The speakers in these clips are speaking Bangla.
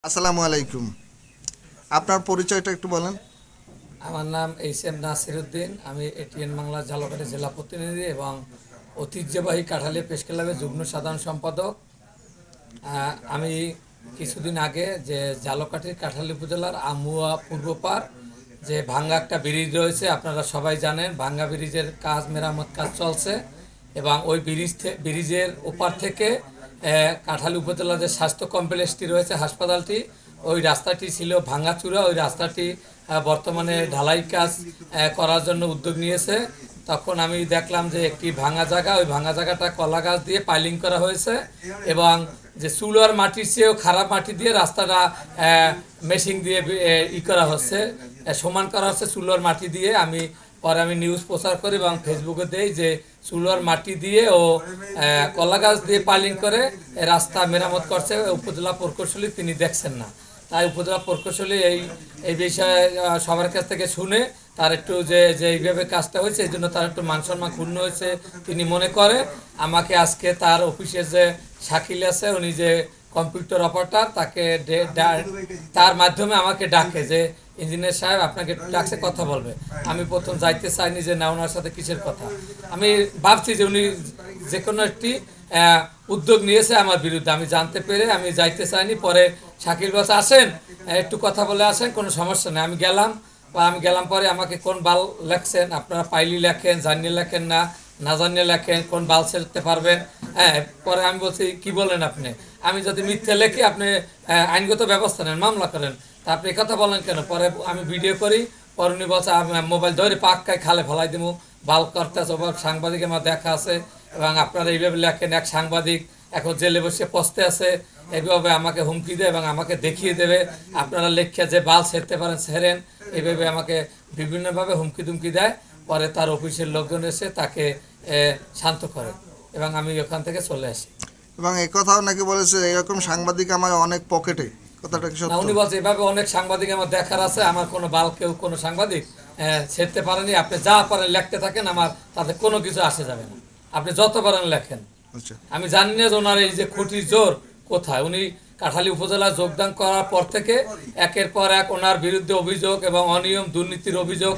আসসালামু আলাইকুম। আপনার পরিচয়টা একটু বলেন। আমার নাম এইচ.এম. নাসির উদ্দিন। আমি এটিএন বাংলা ঝালকাঠি জেলা প্রতিনিধি এবং ঐতিহ্যবাহী কাঠালিয়া প্রেস ক্লাবের যুগ্ম সাধারণ সম্পাদক। আমি কিছুদিন আগে যে ঝালকাঠির কাঠালি উপজেলার আমুয়া পূর্বপাড় যে ভাঙ্গা একটা ব্রিজ রয়েছে, আপনারা সবাই জানেন ভাঙ্গা ব্রিজের কাজ মেরামত কাজ চলছে এবং ওই ব্রিজের ওপার থেকে কাঠালি উপজেলার যে স্বাস্থ্য কমপ্লেক্সটি রয়েছে, হাসপাতালটি, ওই রাস্তাটি ছিল ভাঙ্গাচূড়া। ওই রাস্তাটি বর্তমানে ঢালাই কাজ করার জন্য উদ্যোগ নিয়েছে। তখন আমি দেখলাম যে একটি ভাঙা জায়গা, ওই ভাঙা জায়গাটা কলা গাছ দিয়ে পাইলিং করা হয়েছে এবং যে চুলার মাটির চেয়েও খারাপ মাটি দিয়ে রাস্তাটা মেশিন দিয়ে করা হচ্ছে, সমান করা হচ্ছে চুলার মাটি দিয়ে। পরে আমি নিউজ প্রচার করি এবং ফেসবুকে দেই যে চুলার মাটি দিয়ে ও কলা গাছ দিয়ে পাইলিং করে রাস্তা মেরামত করছে উপজেলা প্রকৌশলী, তিনি দেখছেন না। তাই উপজেলা প্রকৌশলী এই বিষয়ে সবার কাছ থেকে শুনে তার একটু যে এইভাবে কাজটা হয়েছে, এই জন্য তার একটু মান সম্মান ক্ষুণ্ণ হয়েছে তিনি মনে করে। আমাকে আজকে তার অফিসের যে শাকিল আছে, উনি যে কম্পিউটার অপারেটর, তার মাধ্যমে আমাকে ডাকে যে ইঞ্জিনিয়ার সাহেব আপনাকে ডাকছে, কথা বলবে। আমি প্রথম যাইতে চাইনি যে না, ওনার সাথে কিসের কথা। আমি ভাবছি যে উনি যে কোনো একটি উদ্যোগ নিয়েছে আমার বিরুদ্ধে। আমি জানতে পেরে আমি যাইতে চাইনি। পরে শাকিল বাস আসেন, একটু কথা বলে আসেন, কোনো সমস্যা নেই। আমি গেলাম পরে আমাকে কোন বাল লেখছেন আপনারা, পাইলি লেখেন, জানিয়ে লেখেন, না জানিয়ে লেখেন, কোন বাল ছেড়তে পারবেন। হ্যাঁ, পরে আমি বলছি কি বলেন আপনি, আমি যদি মিথ্যে লেখি আপনি আইনগত ব্যবস্থা নেন, মামলা করেন। তা আপনি কথা বলেন কেন? পরে আমি ভিডিও করি, পরে উনি বলছে মোবাইল ধরে পাক্কায় খালে ফেলাই দিব, বাল করতে আছে। সাংবাদিক আমার দেখা আছে এবং আপনারা এইভাবে লেখেন, এক সাংবাদিক এখন জেলে বসে পস্তে আছে, এইভাবে আমাকে হুমকি দেয় এবং আমাকে দেখিয়ে দেবে আপনারা লেখা যে বাল ছেড়তে পারেন ছেড়েন, এইভাবে আমাকে বিভিন্নভাবে হুমকি দুমকি দেয়। পরে তার অফিসের লোকজন এসে তাকে শান্ত করে এবং আমি ওখান থেকে চলে আসি। এবং এই কথাও নাকি বলেছে এরকম সাংবাদিক আমার অনেক পকেটে, কথাটা কি না, সত্য? উনি বলছে এভাবে অনেক সাংবাদিক আমার দেখার আছে, আমার কোনো বাল কেউ কোনো সাংবাদিক ছেড়তে পারেনি, আপনি যা পারেন লিখতে থাকেন, আমার তাতে কোনো কিছু আসে যাবে না, আপনি যত পারেন লেখেন। আচ্ছা। আমি জানি না যে ওনার এই যে খুঁটির জোর কোথায়। উনি কাঠালি উপজেলায় যোগদান করার পর থেকে একের পর এক ওনার বিরুদ্ধে অভিযোগ এবং অনিয়ম দুর্নীতির অভিযোগ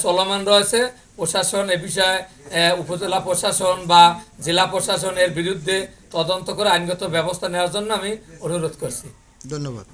চলমান রয়েছে। প্রশাসন এ বিষয়ে উপজেলা প্রশাসন বা জেলা প্রশাসন এর বিরুদ্ধে তদন্ত করে আইনগত ব্যবস্থা নেওয়ার জন্য আমি অনুরোধ করছি। ধন্যবাদ।